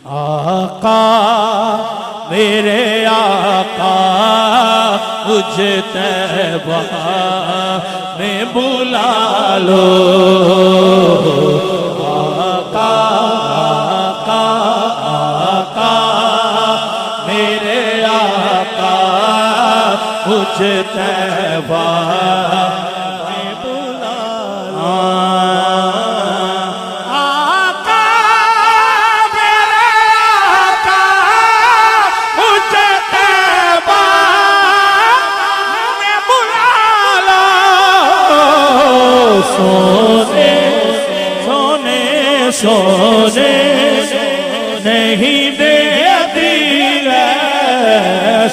आका मेरे आका मुझे तैबा में बुला लो। आका आका आका मेरे आका मुझे तैबा में बुला लो। सोने सोने सोने नहीं देती है,